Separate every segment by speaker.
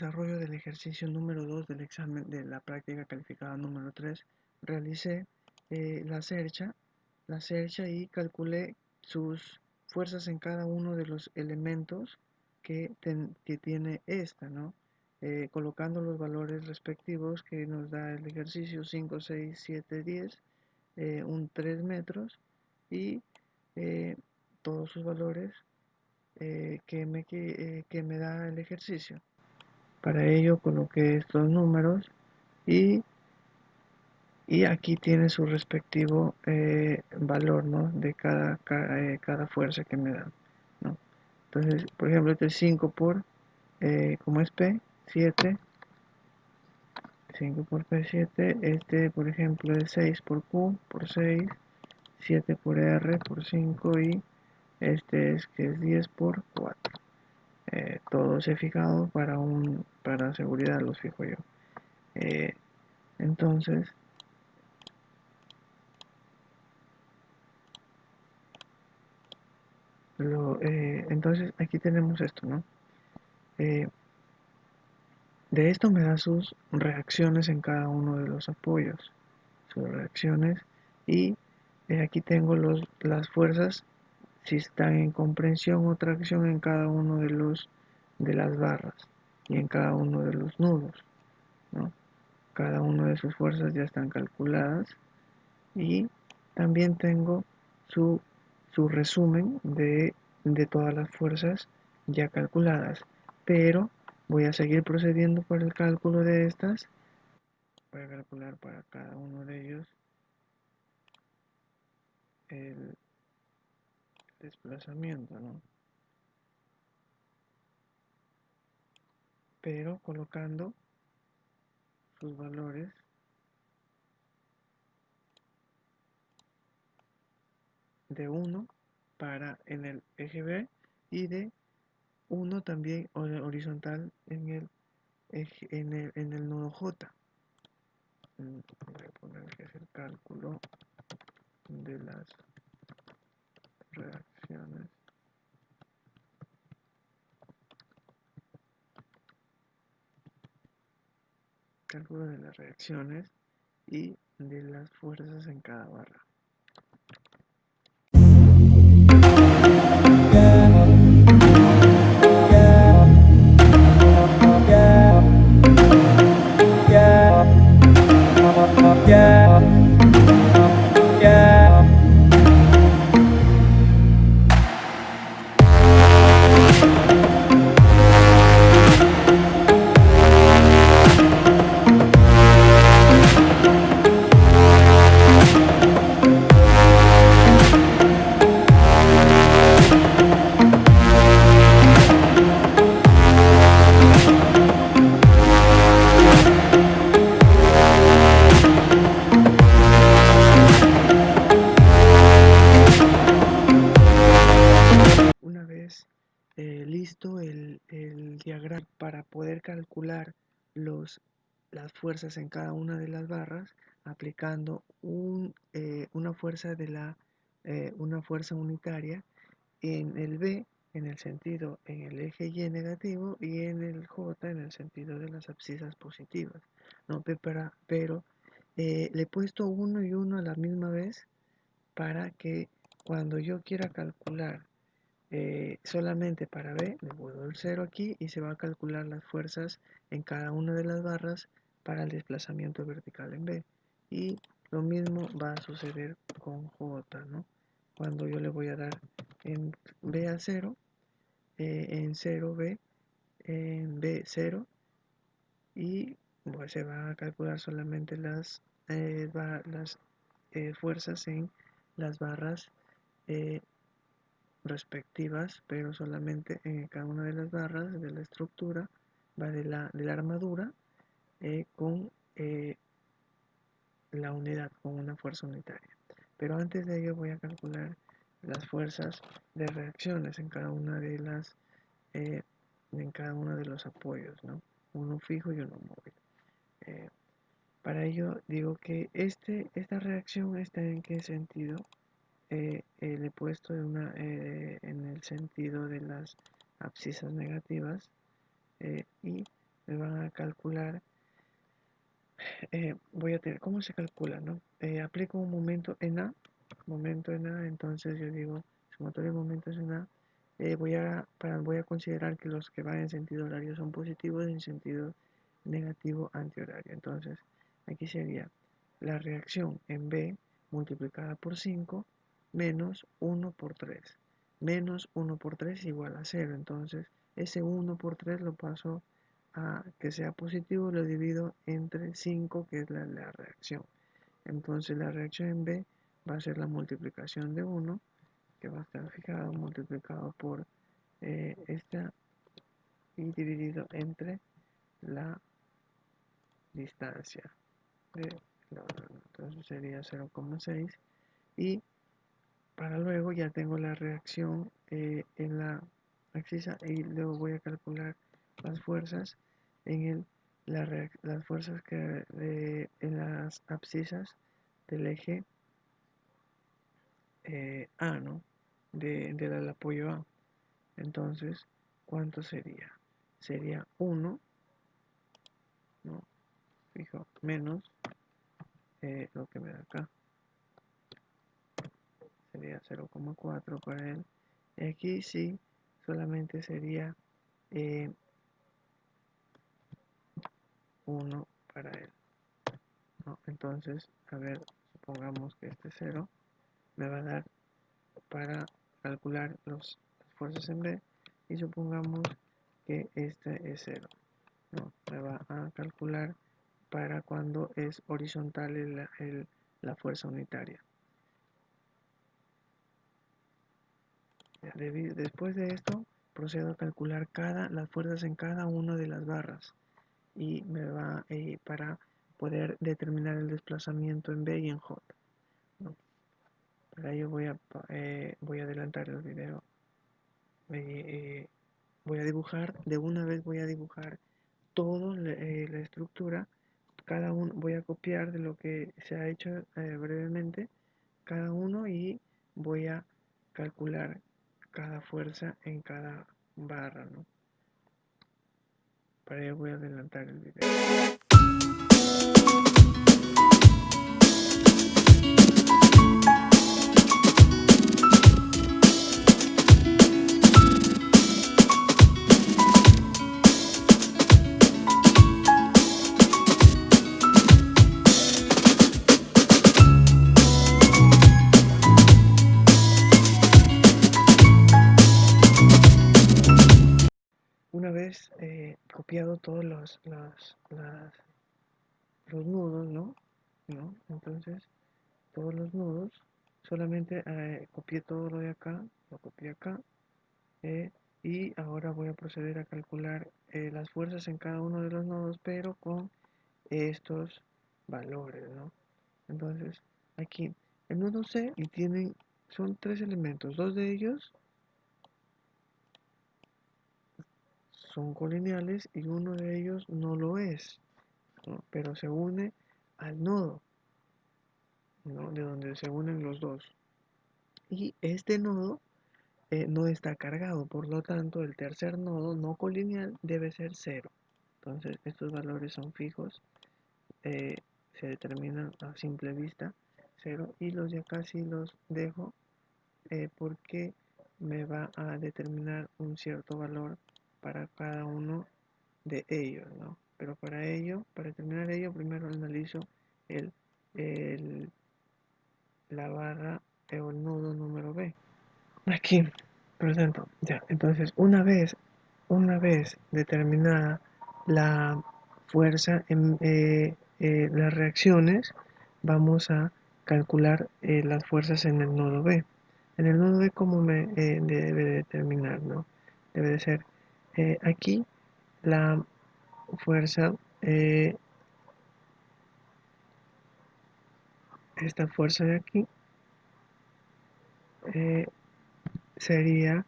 Speaker 1: desarrollo del ejercicio número 2 del examen de la práctica calificada número 3, realicé la SERCHA y calculé sus fuerzas en cada uno de los elementos que tiene esta, ¿no? Colocando los valores respectivos que nos da el ejercicio 5, 6, 7, 10, un 3 metros y todos sus valores que me da el ejercicio. Para ello coloqué estos números y, y aquí tiene su respectivo valor, ¿no? De cada fuerza que me da, ¿no? Entonces, por ejemplo, este es 5 por, como es P, 7, 5 por P7, este por ejemplo es 6 por Q, por 6, 7 por R, por 5 y este es que es 10 por 4. Todos he fijado para seguridad los fijo yo. Eh, entonces, entonces aquí tenemos esto, ¿no? Eh, de esto me da sus reacciones en cada uno de los apoyos, sus reacciones y aquí tengo las fuerzas si están en comprensión o tracción en cada uno de las barras y en cada uno de los nudos, ¿no? Cada una de sus fuerzas ya están calculadas y también tengo su, su resumen de todas las fuerzas ya calculadas, pero voy a seguir procediendo por el cálculo de estas. Voy a calcular para cada uno de ellos el desplazamiento, ¿no? Pero colocando sus valores de 1 para en el eje B y de 1 también horizontal en el en el nodo J. Voy a poner que es el cálculo de las reacciones. Cálculo de las reacciones y de las fuerzas en cada barra. Una vez listo el diagrama para poder calcular las fuerzas en cada una de las barras, aplicando una fuerza una fuerza unitaria en el B en el sentido en el eje Y negativo y en el J en el sentido de las abscisas positivas, ¿no? Pero le he puesto uno y uno a la misma vez para que cuando yo quiera calcular solamente para B, le pongo el 0 aquí y se va a calcular las fuerzas en cada una de las barras para el desplazamiento vertical en B. Y lo mismo va a suceder con J, ¿no? Cuando yo le voy a dar en B a 0, en 0B, en B 0 y pues, se van a calcular solamente las fuerzas en las barras respectivas, pero solamente en cada una de las barras de la estructura va de la armadura con la unidad, con una fuerza unitaria. Pero antes de ello voy a calcular las fuerzas de reacciones en cada una de en cada uno de los apoyos, ¿no? Uno fijo y uno móvil. Para ello digo que esta reacción está en qué sentido. Le he puesto en el sentido de las abscisas negativas y me van a calcular, voy a tener, ¿cómo se calcula, no? Aplico un momento en A, entonces yo digo, sumatorio de momentos en A, voy a considerar que los que van en sentido horario son positivos y en sentido negativo antihorario. Entonces, aquí sería la reacción en B multiplicada por 5 menos 1 por 3. Menos 1 por 3 igual a 0. Entonces, ese 1 por 3 lo paso a que sea positivo, lo divido entre 5, que es la reacción. Entonces, la reacción en B va a ser la multiplicación de 1, que va a estar fijado, multiplicado por esta y dividido entre la distancia de la otra. Entonces sería 0,6 y para luego ya tengo la reacción en la axis y luego voy a calcular las fuerzas en las fuerzas que en las abscisas del eje A, ¿no? Del apoyo A. Entonces, ¿cuánto sería? Sería 1, ¿no? Fijo, menos lo que me da acá. Sería 0,4 para él. Y aquí sí, solamente sería 1 para él, ¿no? Entonces, a ver, supongamos que este 0 me va a dar para calcular las fuerzas en B y supongamos que este es 0, ¿no? Me va a calcular para cuando es horizontal la fuerza unitaria. Después de esto, procedo a calcular las fuerzas en cada una de las barras y me va para poder determinar el desplazamiento en B y en J, ¿no? Para ello voy a adelantar el video. Voy a dibujar, de una vez voy a dibujar toda la estructura. Voy a copiar de lo que se ha hecho brevemente cada uno y voy a calcular cada fuerza en cada barra, ¿no? Para ello voy a adelantar el video. Una vez copiado todos los nudos, ¿no? Entonces, todos los nudos, solamente copié todo lo de acá, lo copié acá, y ahora voy a proceder a calcular las fuerzas en cada uno de los nodos, pero con estos valores, ¿no? Entonces, aquí, el nodo C y son 3 elementos, 2 de ellos son colineales y uno de ellos no lo es, ¿no? Pero se une al nodo, ¿no? De donde se unen los dos. Y este nodo no está cargado, por lo tanto el tercer nodo no colineal debe ser 0. Entonces estos valores son fijos, se determinan a simple vista 0 y los de acá sí los dejo porque me va a determinar un cierto valor para cada uno de ellos, ¿no? Pero para determinar ello, primero analizo el, el, la barra o el nodo número B. Aquí, presento, ya. Entonces, una vez determinada la fuerza en las reacciones, vamos a calcular las fuerzas en el nodo B. En el nodo B, ¿cómo me debe determinar, no? Debe de ser aquí la fuerza, esta fuerza de aquí eh, sería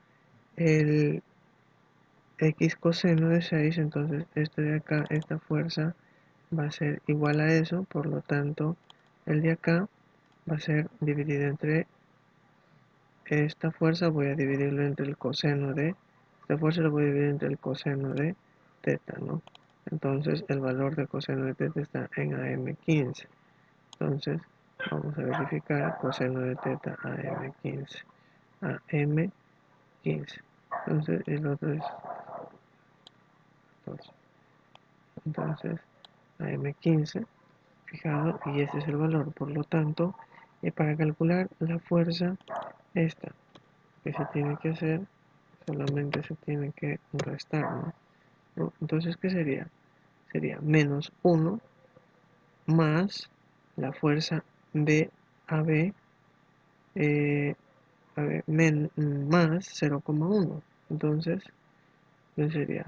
Speaker 1: el x coseno de 6, entonces este de acá, esta fuerza va a ser igual a eso, por lo tanto el de acá va a ser dividido entre esta fuerza, voy a dividirlo entre el coseno de, esta fuerza lo voy a dividir entre el coseno de teta, ¿no? entonces el valor de coseno de teta está en AM15. Entonces vamos a verificar coseno de teta AM15. AM15. Entonces el otro es 14. Entonces AM15 fijado y este es el valor. Por lo tanto, para calcular la fuerza esta que se tiene que hacer, solamente se tiene que restar, ¿no? Entonces, ¿qué sería? Sería menos 1 más la fuerza de AB, más 0,1. Entonces sería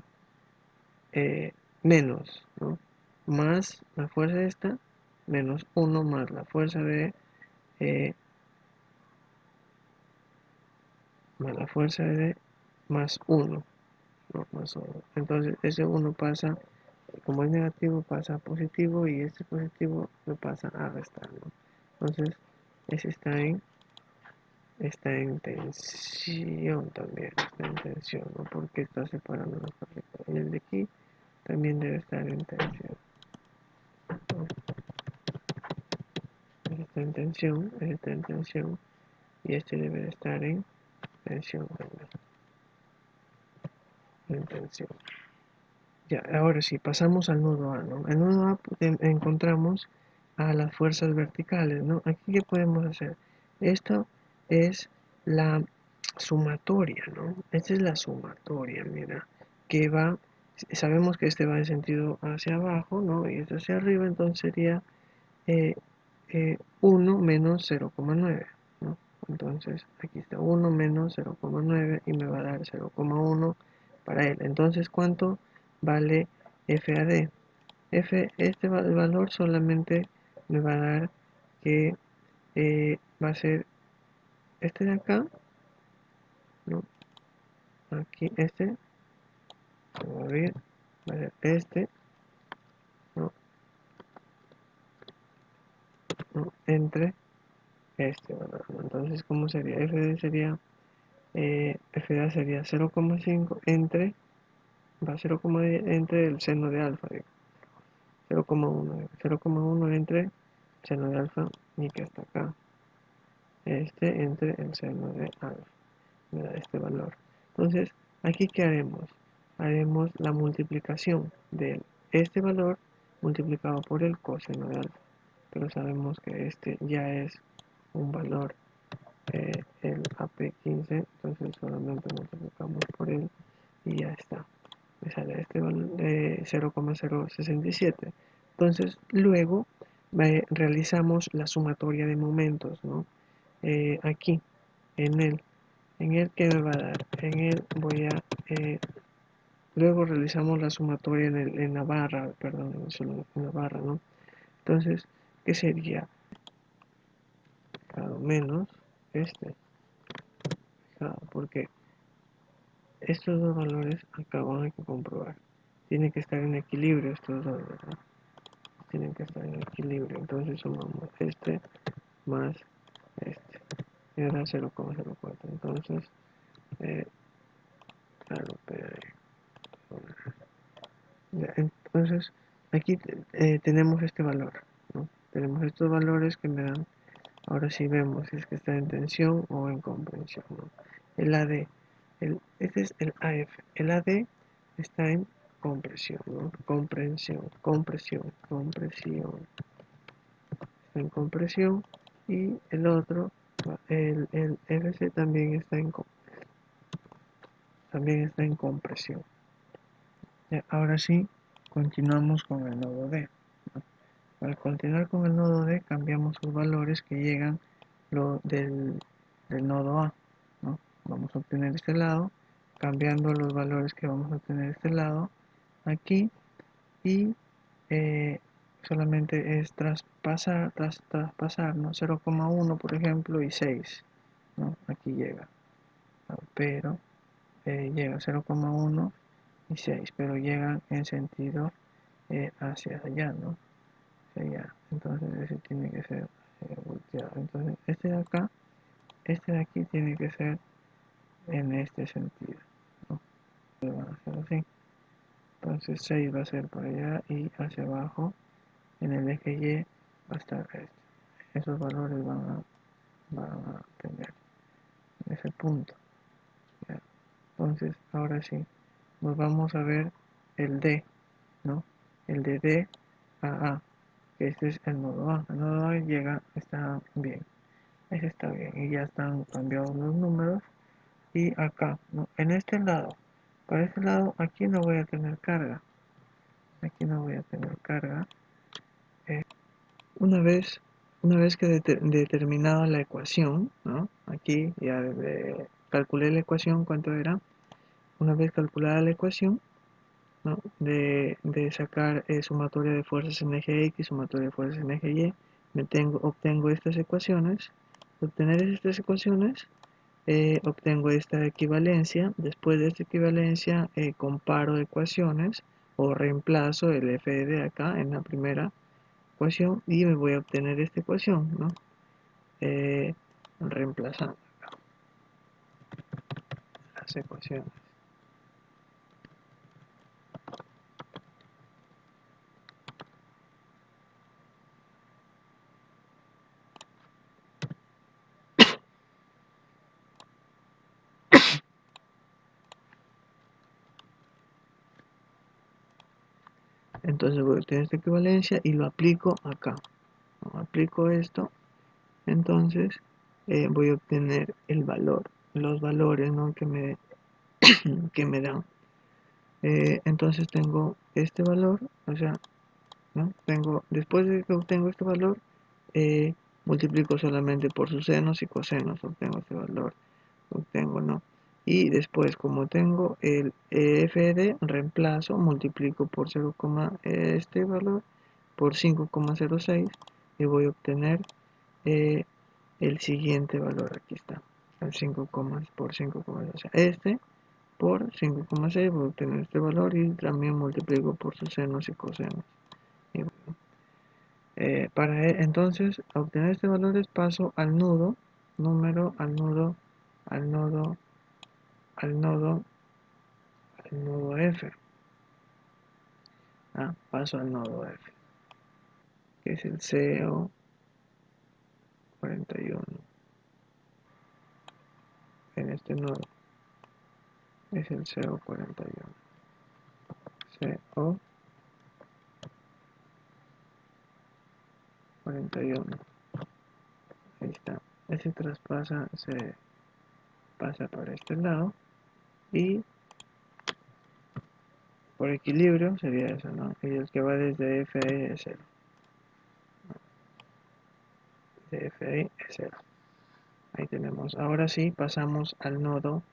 Speaker 1: eh, menos, ¿no? Más la fuerza esta, menos 1 más la fuerza de más la fuerza de más 1, ¿no? Más 1. Entonces ese 1 pasa, como es negativo, pasa a positivo y este positivo lo pasa a restar, ¿no? Entonces ese está en tensión también, está en tensión, ¿no? Porque está separando las partículas. Y el de aquí también debe estar en tensión, ¿no? Está en tensión, está en tensión y este debe de estar en tensión también, en tensión. Ya, ahora sí, pasamos al nodo A, ¿no? En el nodo A encontramos a las fuerzas verticales, ¿no? Aquí, ¿qué podemos hacer? Esto es la sumatoria, ¿no? Esta es la sumatoria, mira, que va, sabemos que este va en sentido hacia abajo, ¿no? Y este hacia arriba, entonces sería 1 menos 0,9, ¿no? Entonces, aquí está 1 menos 0,9 y me va a dar 0,1 para él. Entonces, ¿cuánto vale FAD? Este valor solamente me va a dar que va a ser este de acá, ¿no? Aquí este, va a ver, va a ser este, ¿no? ¿No? Entre este valor, ¿no? Entonces, ¿cómo sería? FD sería, FA sería 0,5 entre, va 0,10 entre el seno de alfa, 0,1, 0,1 entre seno de alfa y que está acá, este entre el seno de alfa, me da este valor. Entonces, aquí ¿qué haremos? Haremos la multiplicación de este valor multiplicado por el coseno de alfa, pero sabemos que este ya es un valor, el AP15, entonces solamente multiplicamos por él y ya está. Me sale este valor de 0,067. Entonces, luego realizamos la sumatoria de momentos, ¿no? Aquí, en el que me va a dar, en el voy a, luego realizamos la sumatoria en la barra, perdón, en la barra, ¿no? Entonces, ¿qué sería? Claro, menos este, claro, porque estos dos valores acá van a que comprobar. Tienen que estar en equilibrio estos dos, ¿verdad? Tienen que estar en equilibrio. Entonces sumamos este más este. Y ahora 0,04. Entonces, claro, entonces aquí tenemos este valor, ¿no? Tenemos estos valores que me dan. Ahora sí vemos si es que está en tensión o en comprensión, ¿no? El AD, este es el AF. El AD está en compresión, ¿no? Compresión. Está en compresión y el otro, el FC también está en compresión. Ya, ahora sí, continuamos con el nodo D, ¿no? Al continuar con el nodo D, cambiamos sus valores que llegan del nodo A, ¿no? Vamos a obtener este lado, cambiando los valores que vamos a obtener este lado, aquí, y solamente es traspasar, ¿no? 0,1 por ejemplo y 6, ¿no? Aquí llega, ¿no? Pero llega 0,1 y 6, pero llegan en sentido hacia allá, ¿no? Hacia allá. Entonces ese tiene que ser volteado. Entonces este de aquí tiene que ser en este sentido, ¿no? Van a ser así. Entonces 6 va a ser por allá y hacia abajo en el eje Y va a estar este. Esos valores van a tener ese punto. ¿Ya? Entonces ahora sí, nos vamos a ver el D, ¿no? El de D a A, que este es el nodo A. El nodo A llega, está bien, ese está bien y ya están cambiados los números. Y acá, ¿no? En este lado, para este lado, aquí no voy a tener carga. Aquí no voy a tener carga. Eh, una vez, una vez que determinado la ecuación, ¿no? Aquí ya calculé la ecuación, ¿cuánto era? Una vez calculada la ecuación, ¿no? de sacar sumatoria de fuerzas en eje X, sumatoria de fuerzas en eje Y, obtengo estas ecuaciones. De obtener estas ecuaciones, obtengo esta equivalencia. Después de esta equivalencia, comparo ecuaciones o reemplazo el f de acá en la primera ecuación y me voy a obtener esta ecuación, ¿no? Reemplazando las ecuaciones. Entonces voy a obtener esta equivalencia y lo aplico acá, ¿no? Aplico esto, entonces voy a obtener el valor, los valores, ¿no? que me dan. Entonces tengo este valor, o sea, ¿no? Después de que obtengo este valor, multiplico solamente por sus senos y cosenos, obtengo este valor, obtengo, ¿no? Y después, como tengo el FD, reemplazo, multiplico por 0, este valor por 5,06 y voy a obtener eh, el siguiente valor. Aquí está, el 5, por 5,6. O sea, este por 5,6 voy a obtener este valor y también multiplico por sus senos y cosenos. Y bueno, entonces obtener este valor paso al nudo, al nodo, al nodo, al nodo, al nodo F. Paso al nodo F, que es el CO41. En este nodo es el CO41. CO41. Ahí está. Ese se pasa para este lado y por equilibrio sería eso, ¿no? Y el que va desde FE es 0. De FE es 0. Ahí tenemos. Ahora sí pasamos al nodo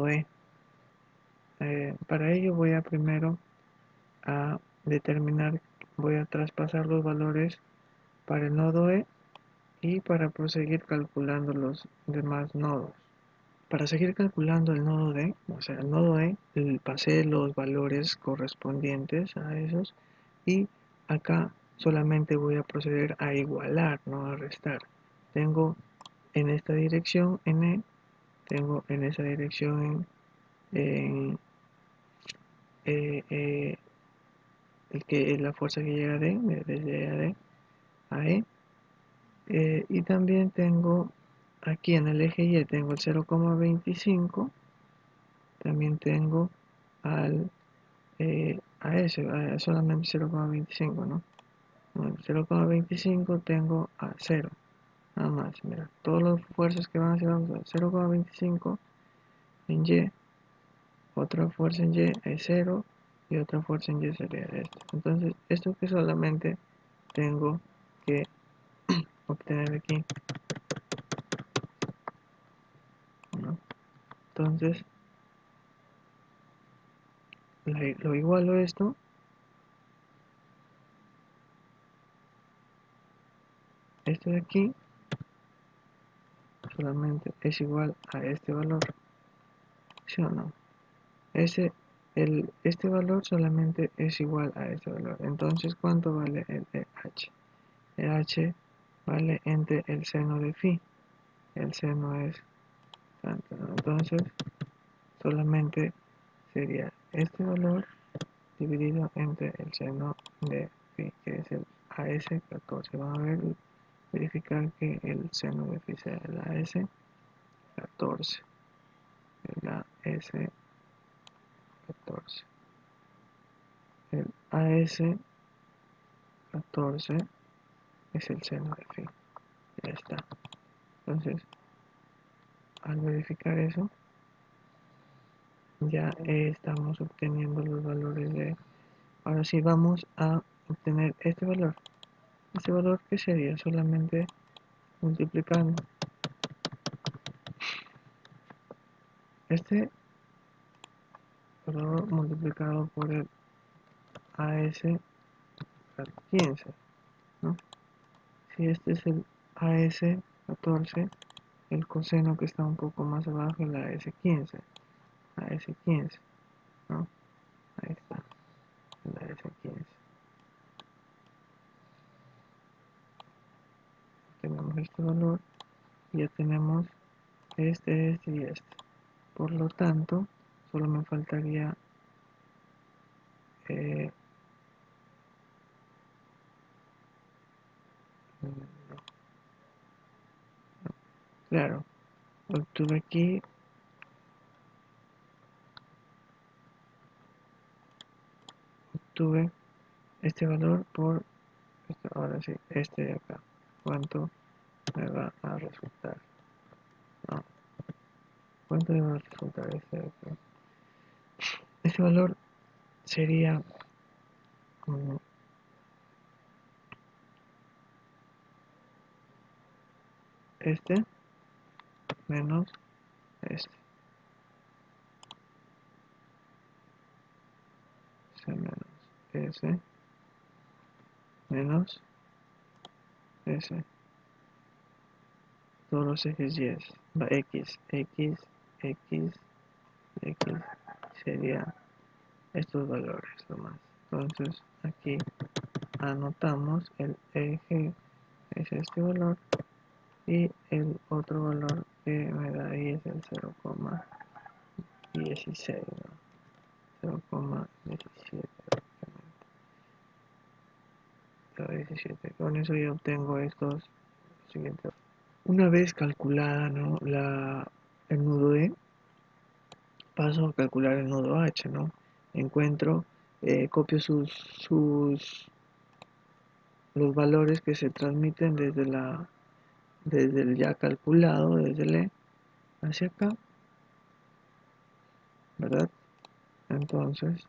Speaker 1: E. Para ello voy a primero a determinar, voy a traspasar los valores para el nodo E y para proseguir calculando los demás nodos. Para seguir calculando el nodo D, o sea, el nodo E, pasé los valores correspondientes a esos y acá solamente voy a proceder a igualar, no a restar. Tengo en esta dirección en E, tengo en esa dirección en eh, la fuerza que llega desde a E, y también tengo aquí en el eje Y tengo el 0,25, también tengo a ese, solamente 0,25, ¿no? Bueno, 0,25 tengo a 0, nada más, mira, todas las fuerzas que van hacia abajo, 0,25 en Y, otra fuerza en Y es 0 y otra fuerza en Y sería esto. Entonces, esto que solamente tengo que obtener aquí, ¿no? Entonces, lo igualo esto, esto de aquí solamente es igual a este valor, ¿sí o no? Este valor solamente es igual a este valor. Entonces, ¿cuánto vale el H? El H vale entre el seno de phi. El seno es tanto, ¿no? Entonces, solamente sería este valor dividido entre el seno de phi, que es el AS14. Vamos a verificar que el seno de phi sea el AS14. El AS14. El AS14 es el seno de phi. Ya está. Entonces, al verificar eso, ya estamos obteniendo los valores de... Ahora sí vamos a obtener este valor. Este valor que sería solamente multiplicando este valor multiplicado por el AS15, ¿no? Si este es el AS14, el coseno que está un poco más abajo es la AS15, ¿no? Ahí está, la AS15. Tenemos este valor y ya tenemos este y este. Por lo tanto, solo me faltaría no, claro, obtuve aquí, obtuve este valor por ahora sí, este de acá. ¿Cuánto me va a resultar? No, ¿cuánto me va a resultar este de acá? Este valor sería este menos este. C menos S menos S. Todos los ejes Y. Va X, X, X, X. Sería estos valores nomás. Entonces aquí anotamos el eje es este valor y el otro valor que me da ahí es el 0,16, ¿no? 0,17. Con eso ya obtengo estos siguientes. Una vez calculada, ¿no? El nudo E, paso a calcular el nudo H, ¿no? Encuentro, copio los valores que se transmiten desde el ya calculado, desde el E hacia acá, ¿verdad? Entonces,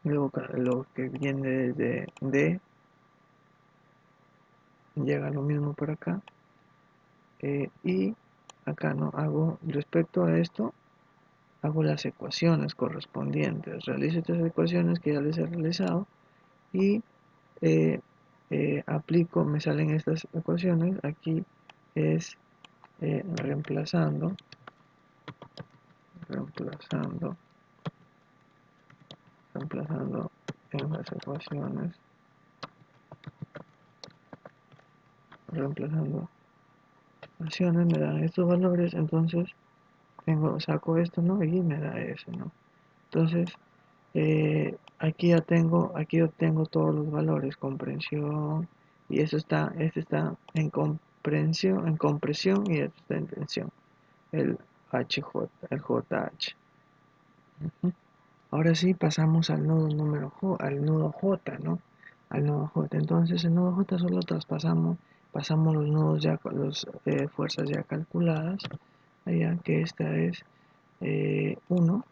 Speaker 1: luego lo que viene desde D llega lo mismo por acá. Y acá no hago, respecto a esto, hago las ecuaciones correspondientes. Realizo estas ecuaciones que ya les he realizado y eh, aplico, me salen estas ecuaciones. Aquí es reemplazando en las ecuaciones, reemplazando ecuaciones, me dan estos valores, entonces saco esto, ¿no? Y me da eso, ¿no? Entonces, aquí obtengo todos los valores, comprensión, y este está en compresión y este está en tensión, el HJ, el JH. Ahora sí pasamos al nodo al nodo J, ¿no? Al nodo J. Entonces el nodo J solo pasamos los nodos ya con las fuerzas ya calculadas, allá que esta es 1,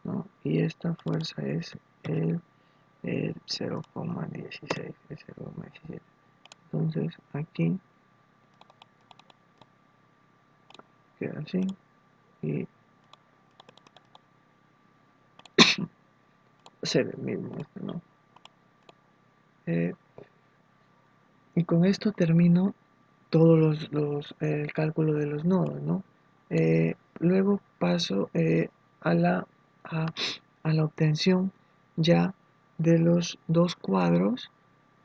Speaker 1: ¿no? Y esta fuerza es el 0,16, el 0,17. Entonces aquí queda así y ser el mismo este, ¿no? Y con esto termino todos el cálculo de los nodos, ¿no? Luego paso a a, a la obtención ya de los dos cuadros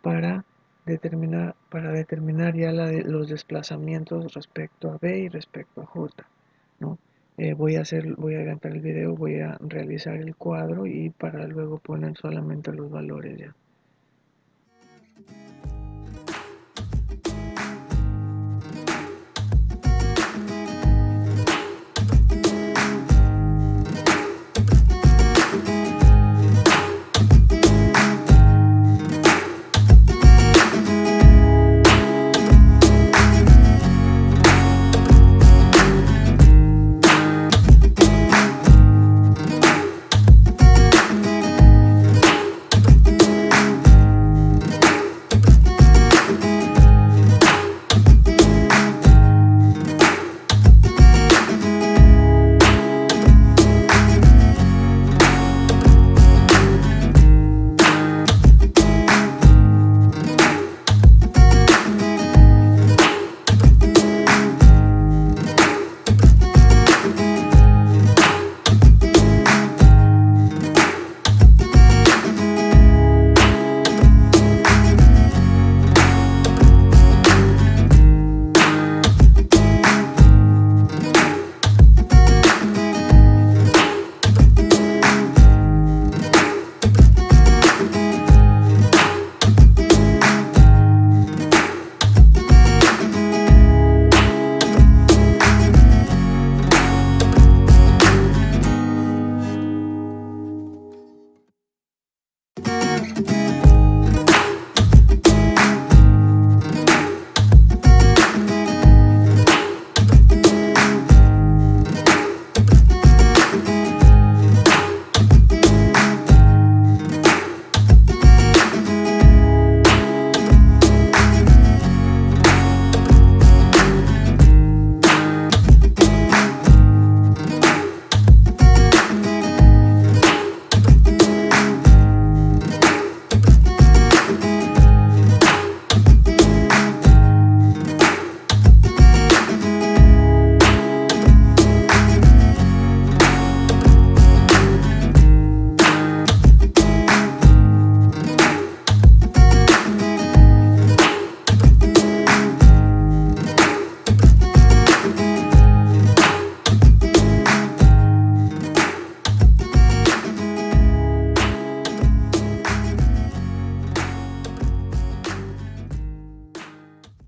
Speaker 1: para determinar ya los desplazamientos respecto a B y respecto a J, ¿no? voy a adelantar el video, voy a realizar el cuadro y para luego poner solamente los valores ya.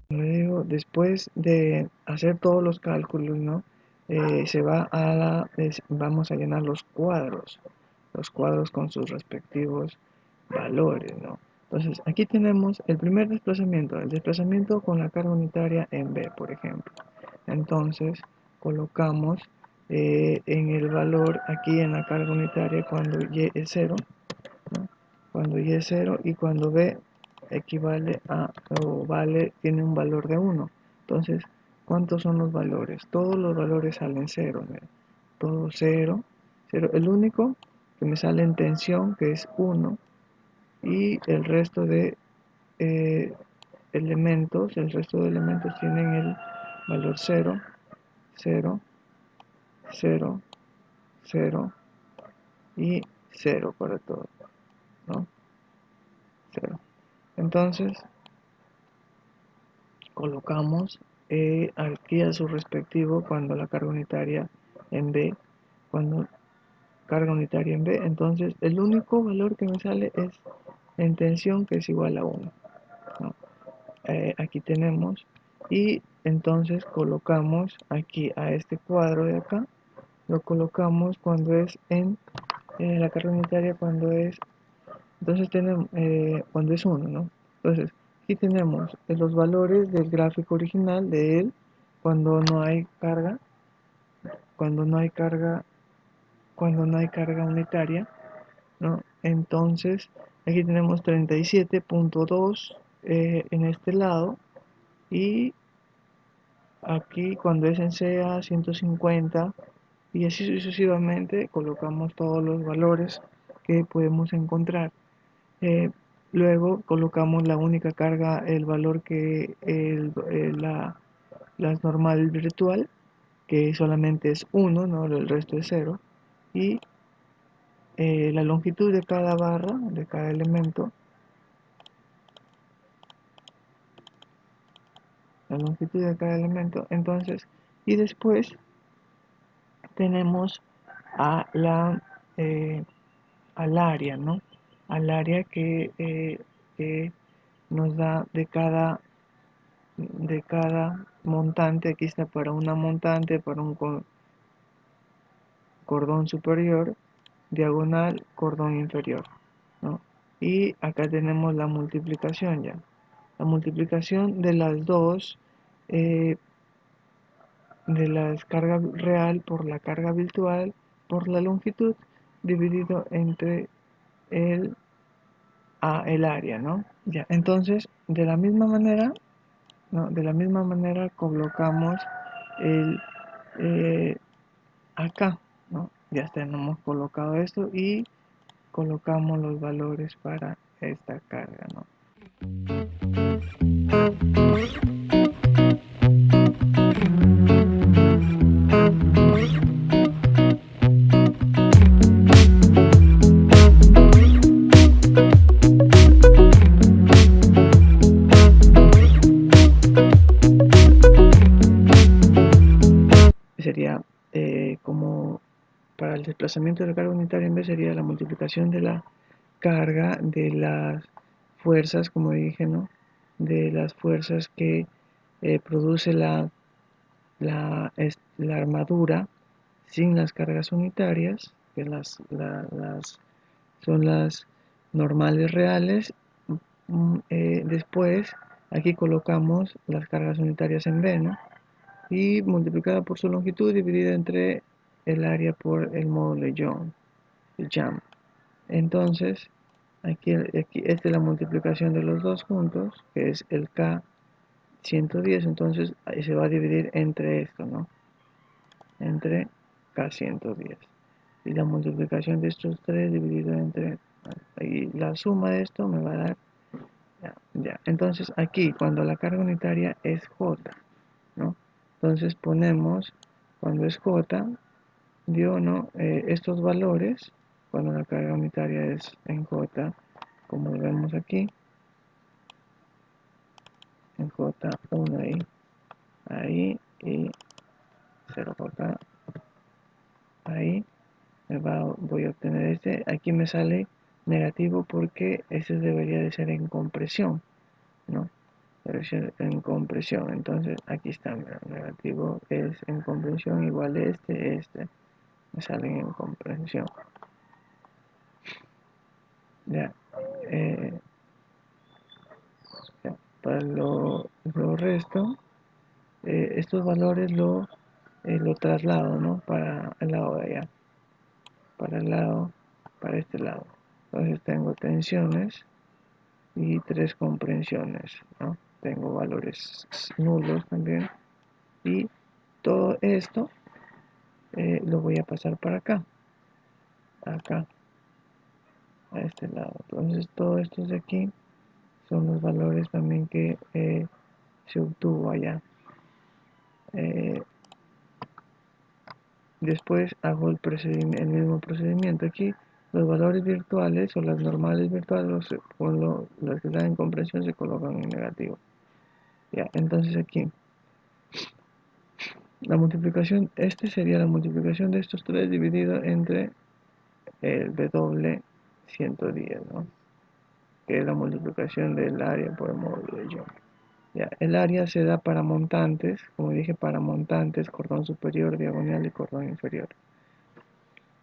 Speaker 1: Como digo, después de hacer todos los cálculos, ¿no? Se va a vamos a llenar los cuadros con sus respectivos valores, ¿no? Entonces, aquí tenemos el primer desplazamiento, el desplazamiento con la carga unitaria en B, por ejemplo. Entonces, colocamos en el valor aquí en la carga unitaria cuando Y es 0, ¿no? Cuando Y es 0 y cuando B equivale a, o vale, tiene un valor de 1. Entonces, ¿cuántos son los valores? Todos los valores salen 0, ¿no? Todo 0, 0. El único que me sale en tensión, que es 1, y el resto de eh, el resto de elementos tienen el valor 0, 0, 0, 0 y 0 para todo, ¿no? 0. Entonces, colocamos aquí a su respectivo cuando la carga unitaria en B, cuando carga unitaria en B, entonces el único valor que me sale es en tensión, que es igual a 1, ¿no? Aquí tenemos, y entonces colocamos aquí a este cuadro de acá, lo colocamos cuando es en la carga unitaria, cuando es, entonces tenemos, cuando es 1, ¿no? Entonces, aquí tenemos los valores del gráfico original de él, cuando no hay carga, cuando no hay carga, cuando no hay carga unitaria, ¿no? Entonces, aquí tenemos 37.2 en este lado, y aquí cuando es en CA 150, y así sucesivamente colocamos todos los valores que podemos encontrar. Eh, Luego colocamos la única carga, el valor que la normal virtual, que solamente es 1, ¿no? El resto es 0. Y la longitud de cada barra, de cada elemento, la longitud de cada elemento. Entonces, y después tenemos a al área, ¿no? Al área que nos da de cada montante. Aquí está para una montante, para un cordón superior, diagonal, cordón inferior, ¿no? Y acá tenemos la multiplicación ya. La multiplicación de las dos, eh, de la carga real por la carga virtual por la longitud dividido entre el, el área, ¿no? Ya, entonces, de la misma manera, ¿no? De la misma manera colocamos el acá, ¿no? Ya tenemos colocado esto y colocamos los valores para esta carga, ¿no? Sería como para el desplazamiento de la carga unitaria en vez sería la multiplicación de la carga de las fuerzas, como dije, ¿no? De las fuerzas que produce la armadura sin las cargas unitarias, que son las normales reales. Después aquí colocamos las cargas unitarias en B, ¿no? Y multiplicada por su longitud dividida entre el área por el módulo de Young. Entonces, aquí esta es la multiplicación de los dos juntos, que es el K 110. Entonces ahí se va a dividir entre esto, ¿no? Entre K 110. Y la multiplicación de estos tres dividido entre... Y la suma de esto me va a dar... Ya. Entonces aquí, cuando la carga unitaria es J, ¿no? Entonces ponemos, cuando es J, dio, ¿no? Estos valores, cuando la carga unitaria es en J, como lo vemos aquí, en J1 ahí y 0J ahí, voy a obtener este. Aquí me sale negativo porque este debería de ser en compresión, ¿no? Debe ser en compresión. Entonces aquí está, mira, negativo es en compresión igual este me salen en compresión. Ya, ya. Para lo resto, estos valores lo traslado, ¿no? Para el lado de allá, para el lado, para este lado. Entonces tengo tensiones y tres comprensiones, ¿no? Tengo valores nulos también. Y todo esto lo voy a pasar para acá, a este lado. Entonces todo esto de aquí son los valores también que se obtuvo allá. Después hago el mismo procedimiento aquí. Los valores virtuales o las normales virtuales las que están en comprensión se colocan en negativo. Ya, entonces aquí la multiplicación, este sería la multiplicación de estos tres dividido entre el W 110, ¿no? Que es la multiplicación del área por el módulo de Young. Ya, el área se da para montantes, como dije, para montantes, cordón superior, diagonal y cordón inferior.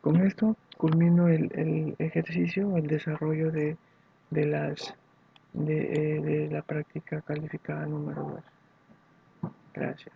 Speaker 1: Con esto culmino el ejercicio, el desarrollo de, las, de la práctica calificada número 2. Gracias.